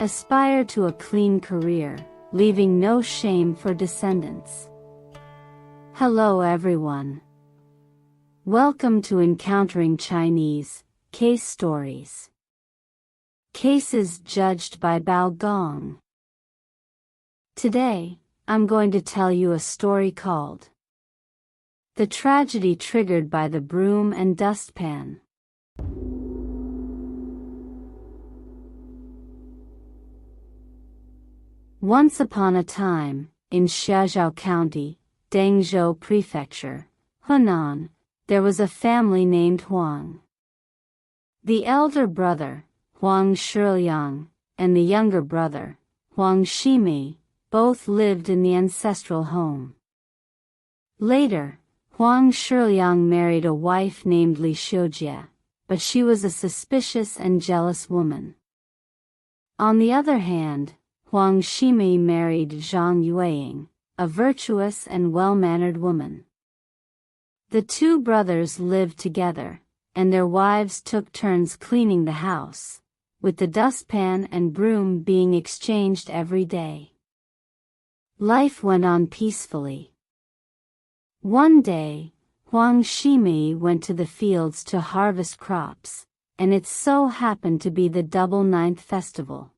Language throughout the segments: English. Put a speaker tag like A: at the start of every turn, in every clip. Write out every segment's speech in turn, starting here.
A: Aspire to a clean career, leaving no shame for descendants. Hello everyone. Welcome to Encountering Chinese Case Stories. Cases judged by Bao Gong. Today, I'm going to tell you a story called The Tragedy Triggered by the Broom and Dustpan. Once upon a time, in Xiaozhou County, Dengzhou Prefecture, Hunan, there was a family named Huang. The elder brother, Huang Shiliang, and the younger brother, Huang Shimi, both lived in the ancestral home. Later, Huang Shiliang married a wife named Li Xiujie, but she was a suspicious and jealous woman. On the other hand, Huang Shimi married Zhang Yueying, a virtuous and well-mannered woman. The two brothers lived together, and their wives took turns cleaning the house, with the dustpan and broom being exchanged every day. Life went on peacefully. One day, Huang Shimi went to the fields to harvest crops, and it so happened to be the Double Ninth Festival.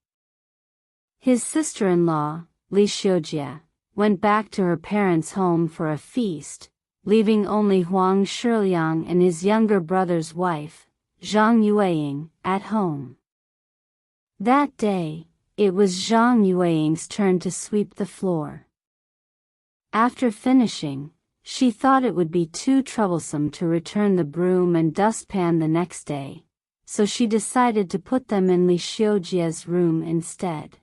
A: His sister-in-law, Li Xiujie, went back to her parents' home for a feast, leaving only Huang Shiliang and his younger brother's wife, Zhang Yueying, at home. That day, it was Zhang Yueying's turn to sweep the floor. After finishing, she thought it would be too troublesome to return the broom and dustpan the next day, so she decided to put them in Li Xiujie's room instead.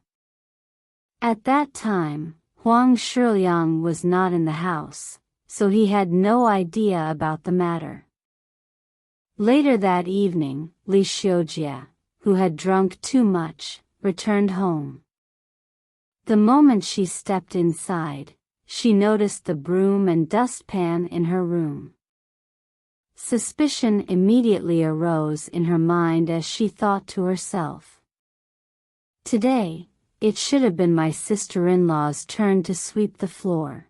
A: At that time, Huang Shiliang was not in the house, so he had no idea about the matter. Later that evening, Li Xiujie, who had drunk too much, returned home. The moment she stepped inside, she noticed the broom and dustpan in her room. Suspicion immediately arose in her mind as she thought to herself, "Today, it should have been my sister-in-law's turn to sweep the floor.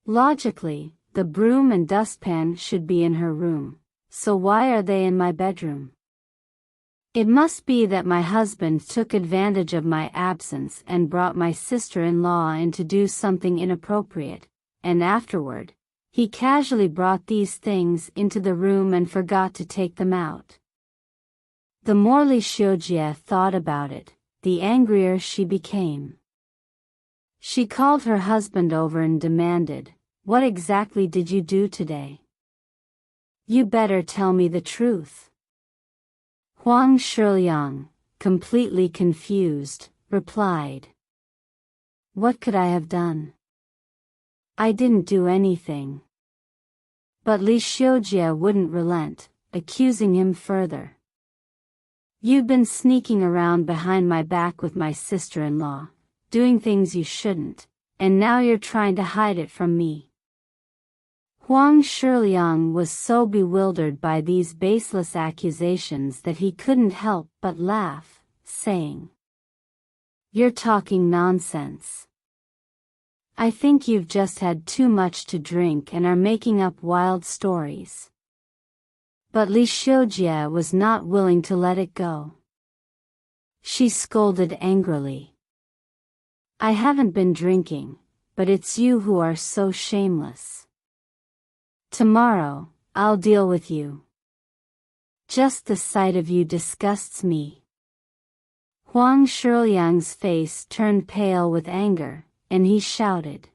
A: Logically, the broom and dustpan should be in her room, so why are they in my bedroom? It must be that my husband took advantage of my absence and brought my sister-in-law in to do something inappropriate, and afterward, he casually brought these things into the room and forgot to take them out." The more Li Xiujie thought about it, the angrier she became. She called her husband over and demanded, "What exactly did you do today? You better tell me the truth." Huang Shiliang, completely confused, replied, "What could I have done? I didn't do anything." But Li Xiujie wouldn't relent, accusing him further. "You've been sneaking around behind my back with my sister-in-law, doing things you shouldn't, and now you're trying to hide it from me." Huang Shiliang was so bewildered by these baseless accusations that he couldn't help but laugh, saying, "You're talking nonsense. I think you've just had too much to drink and are making up wild stories." But Li Xiujie was not willing to let it go. She scolded angrily, "I haven't been drinking, but it's you who are so shameless. Tomorrow, I'll deal with you. Just the sight of you disgusts me." Huang Shiliang's face turned pale with anger, and he shouted,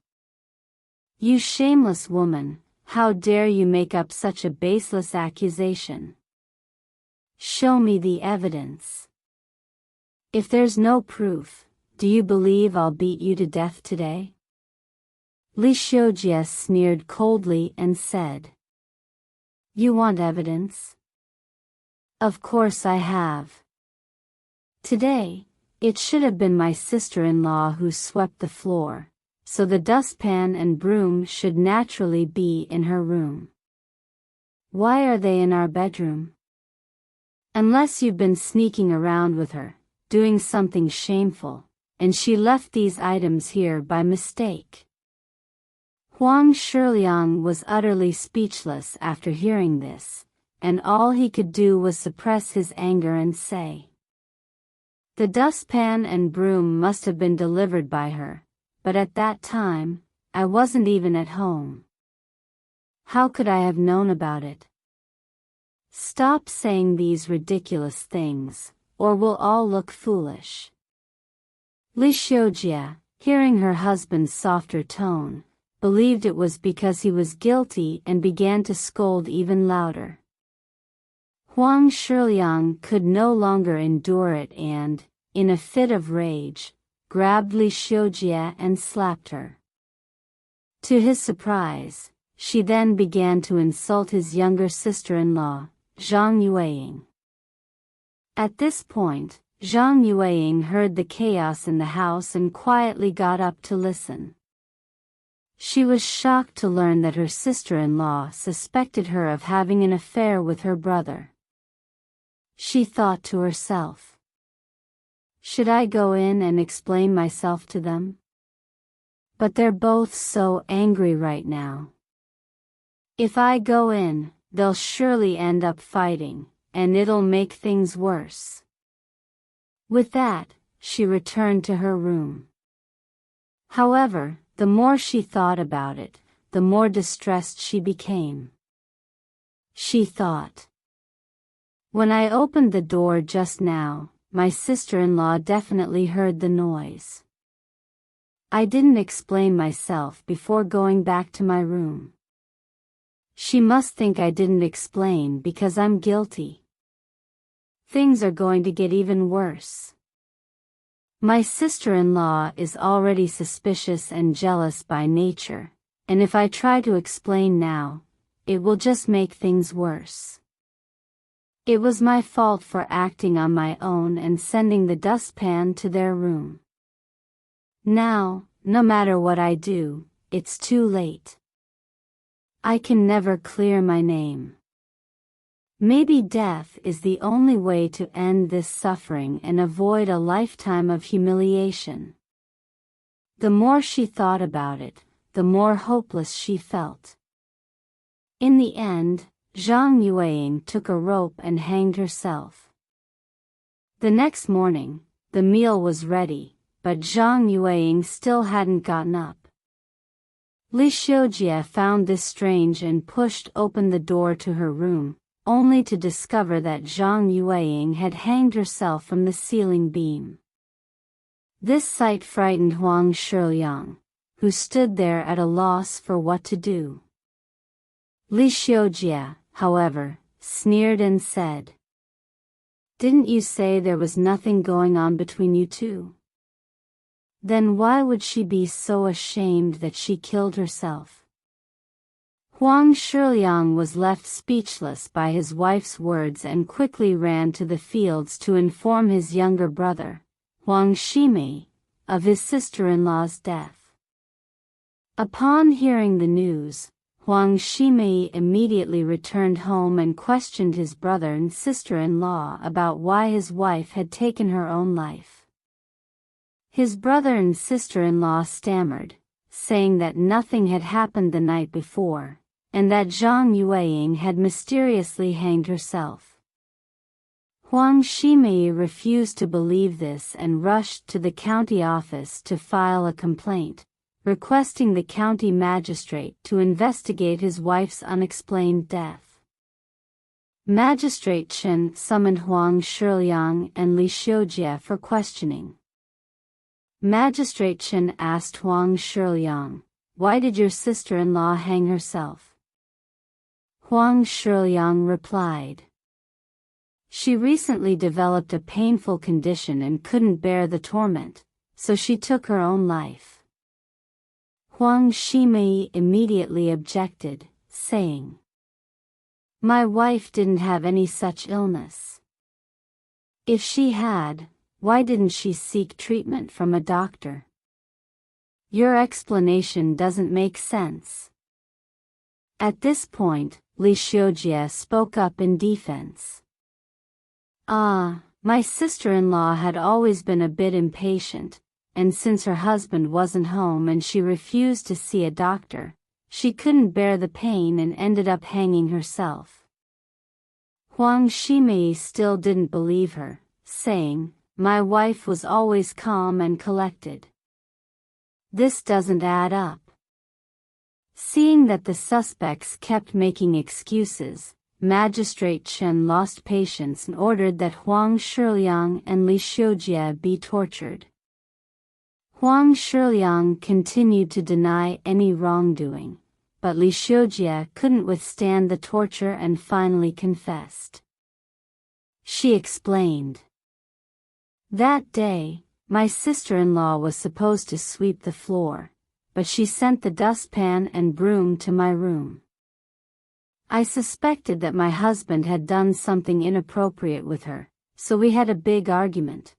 A: "You shameless woman! How dare you make up such a baseless accusation? Show me the evidence. If there's no proof, do you believe I'll beat you to death today?" Li Xiujie sneered coldly and said, "You want evidence? Of course I have. Today, it should have been my sister-in-law who swept the floor, so the dustpan and broom should naturally be in her room. Why are they in our bedroom? Unless you've been sneaking around with her, doing something shameful, and she left these items here by mistake. Huang Shiliang was utterly speechless after hearing this, and all he could do was suppress his anger and say, "The dustpan and broom must have been delivered by her, but at that time, I wasn't even at home. How could I have known about it? Stop saying these ridiculous things, or we'll all look foolish." Li Xiujie, hearing her husband's softer tone, believed it was because he was guilty and began to scold even louder. Huang Shiliang could no longer endure it and, in a fit of rage, grabbed Li Xiujie and slapped her. To his surprise, she then began to insult his younger sister-in-law, Zhang Yueying. At this point, Zhang Yueying heard the chaos in the house and quietly got up to listen. She was shocked to learn that her sister-in-law suspected her of having an affair with her brother. She thought to herself, "Should I go in and explain myself to them? But they're both so angry right now. If I go in, they'll surely end up fighting, and it'll make things worse." With that, she returned to her room. However, the more she thought about it, the more distressed she became. She thought, "When I opened the door just now, my sister-in-law definitely heard the noise. I didn't explain myself before going back to my room. She must think I didn't explain because I'm guilty. Things are going to get even worse. My sister-in-law is already suspicious and jealous by nature, and if I try to explain now, it will just make things worse. It was my fault for acting on my own and sending the dustpan to their room. Now, no matter what I do, it's too late. I can never clear my name. Maybe death is the only way to end this suffering and avoid a lifetime of humiliation." The more she thought about it, the more hopeless she felt. In the end, Zhang Yueying took a rope and hanged herself. The next morning, the meal was ready, but Zhang Yueying still hadn't gotten up. Li Xiujie found this strange and pushed open the door to her room, only to discover that Zhang Yueying had hanged herself from the ceiling beam. This sight frightened Huang Shiliang, who stood there at a loss for what to do. Li Xiujie, however, sneered and said, "Didn't you say there was nothing going on between you two? Then why would she be so ashamed that she killed herself?" Huang Shiliang was left speechless by his wife's words and quickly ran to the fields to inform his younger brother, Huang Shimei, of his sister-in-law's death. Upon hearing the news, Huang Shimei immediately returned home and questioned his brother and sister-in-law about why his wife had taken her own life. His brother and sister-in-law stammered, saying that nothing had happened the night before, and that Zhang Yueying had mysteriously hanged herself. Huang Shimei refused to believe this and rushed to the county office to file a complaint, requesting the county magistrate to investigate his wife's unexplained death. Magistrate Chen summoned Huang Shiliang and Li Xiujie for questioning. Magistrate Chen asked Huang Shiliang, "Why did your sister-in-law hang herself?" Huang Shiliang replied, "She recently developed a painful condition and couldn't bear the torment, so she took her own life." Huang Shimei immediately objected, saying, "My wife didn't have any such illness. If she had, why didn't she seek treatment from a doctor? Your explanation doesn't make sense." At this point, Li Xiujie spoke up in defense. My sister-in-law had always been a bit impatient, and since her husband wasn't home and she refused to see a doctor, she couldn't bear the pain and ended up hanging herself. Huang Shimei still didn't believe her, saying, "My wife was always calm and collected. This doesn't add up." Seeing that the suspects kept making excuses, Magistrate Chen lost patience and ordered that Huang Shiliang and Li Xiujie be tortured. Huang Shiliang continued to deny any wrongdoing, but Li Xiujie couldn't withstand the torture and finally confessed. She explained, "That day, my sister-in-law was supposed to sweep the floor, but she sent the dustpan and broom to my room. I suspected that my husband had done something inappropriate with her, so we had a big argument.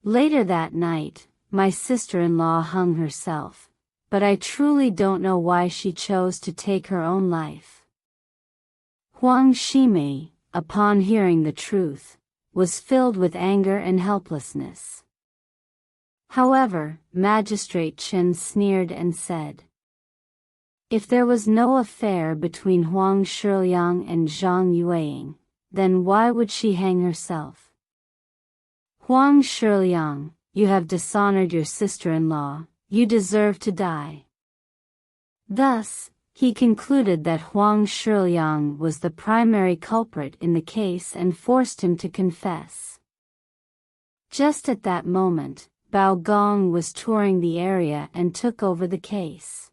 A: Later that night, my sister-in-law hung herself, but I truly don't know why she chose to take her own life." Huang Shimei, upon hearing the truth, was filled with anger and helplessness. However, Magistrate Chen sneered and said, "If there was no affair between Huang Shiliang and Zhang Yueying, then why would she hang herself? Huang Shiliang, you have dishonored your sister-in-law, you deserve to die." Thus, he concluded that Huang Shiliang was the primary culprit in the case and forced him to confess. Just at that moment, Bao Gong was touring the area and took over the case.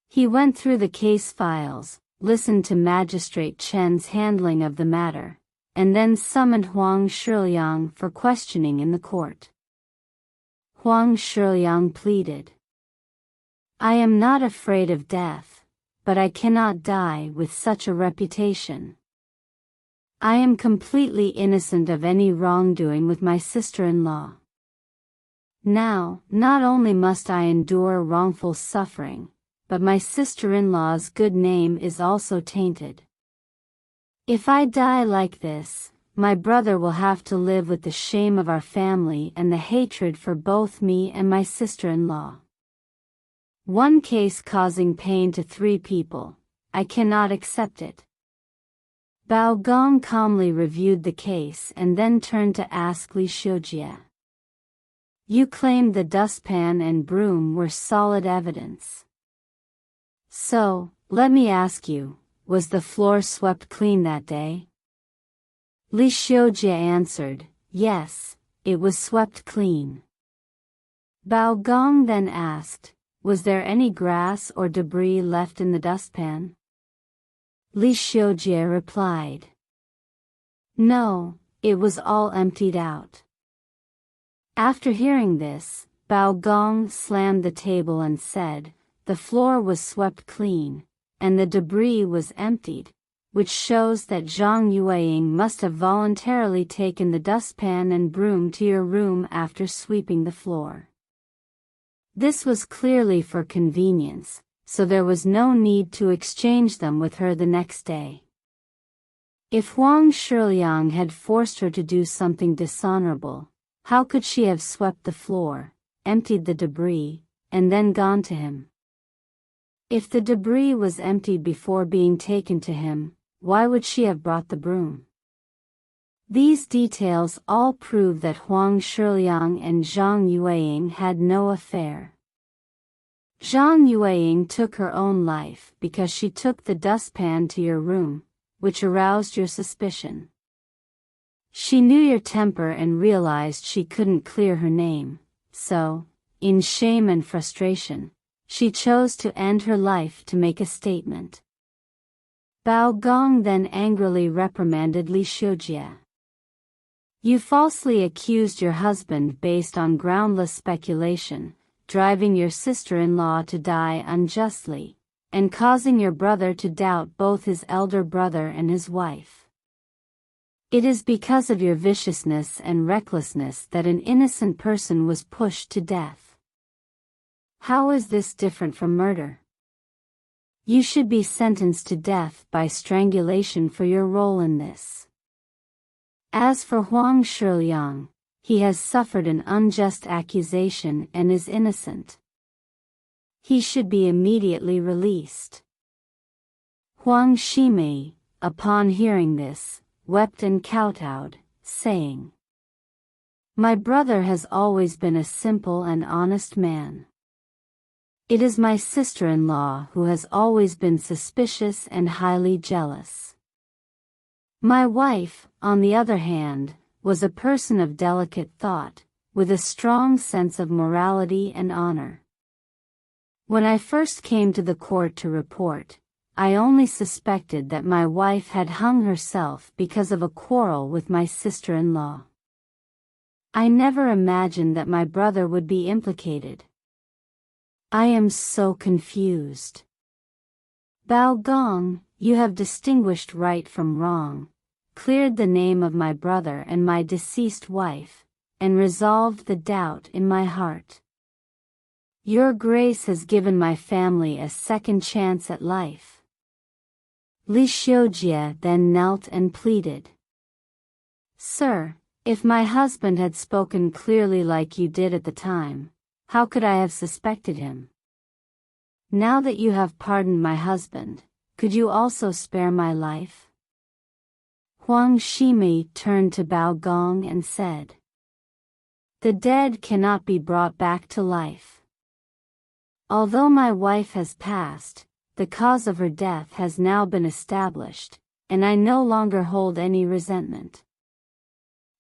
A: He went through the case files, listened to Magistrate Chen's handling of the matter, and then summoned Huang Shiliang for questioning in the court. Huang Shiliang pleaded, "I am not afraid of death, but I cannot die with such a reputation. I am completely innocent of any wrongdoing with my sister-in-law. Now, not only must I endure wrongful suffering, but my sister-in-law's good name is also tainted. If I die like this, my brother will have to live with the shame of our family and the hatred for both me and my sister-in-law. One case causing pain to 3 people, I cannot accept it." Bao Gong calmly reviewed the case and then turned to ask Li Xiujie, "You claimed the dustpan and broom were solid evidence. So, let me ask you, was the floor swept clean that day?" Li Xiujie answered, "Yes, it was swept clean." Bao Gong then asked, "Was there any grass or debris left in the dustpan?" Li Xiujie replied, "No, it was all emptied out." After hearing this, Bao Gong slammed the table and said, "The floor was swept clean, and the debris was emptied, which shows that Zhang Yueying must have voluntarily taken the dustpan and broom to your room after sweeping the floor. This was clearly for convenience, so there was no need to exchange them with her the next day. If Huang Shiliang had forced her to do something dishonorable, how could she have swept the floor, emptied the debris, and then gone to him? If the debris was emptied before being taken to him, why would she have brought the broom?" These details all prove that Huang Shiliang and Zhang Yueying had no affair. Zhang Yueying took her own life because she took the dustpan to your room, which aroused your suspicion. She knew your temper and realized she couldn't clear her name, so, in shame and frustration, she chose to end her life to make a statement. Bao Gong then angrily reprimanded Li Xiujie. "You falsely accused your husband based on groundless speculation, driving your sister-in-law to die unjustly, and causing your brother to doubt both his elder brother and his wife. It is because of your viciousness and recklessness that an innocent person was pushed to death. How is this different from murder? You should be sentenced to death by strangulation for your role in this." As for Huang Shiliang, he has suffered an unjust accusation and is innocent. He should be immediately released. Huang Shimei, upon hearing this, wept and kowtowed, saying, My brother has always been a simple and honest man. It is my sister-in-law who has always been suspicious and highly jealous. My wife, on the other hand, was a person of delicate thought, with a strong sense of morality and honor. When I first came to the court to report, I only suspected that my wife had hung herself because of a quarrel with my sister-in-law. I never imagined that my brother would be implicated. I am so confused. Bao Gong, you have distinguished right from wrong, cleared the name of my brother and my deceased wife, and resolved the doubt in my heart. Your grace has given my family a second chance at life. Li Xiujie then knelt and pleaded. Sir, if my husband had spoken clearly like you did at the time, how could I have suspected him? Now that you have pardoned my husband, could you also spare my life? Huang Shimei turned to Bao Gong and said, The dead cannot be brought back to life. Although my wife has passed, the cause of her death has now been established, and I no longer hold any resentment.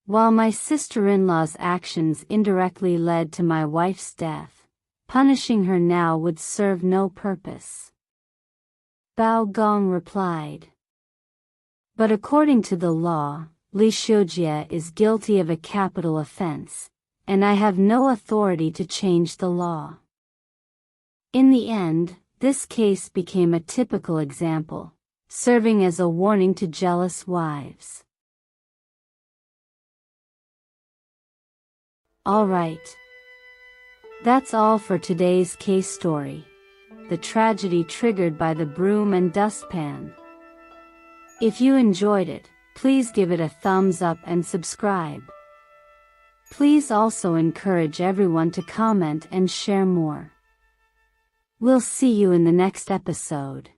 A: While my sister-in-law's actions indirectly led to my wife's death, punishing her now would serve no purpose. Bao Gong replied. But according to the law, Li Xiujie is guilty of a capital offense, and I have no authority to change the law. In the end, this case became a typical example, serving as a warning to jealous wives. Alright. That's all for today's case story. The tragedy triggered by the broom and dustpan. If you enjoyed it, please give it a thumbs up and subscribe. Please also encourage everyone to comment and share more. We'll see you in the next episode.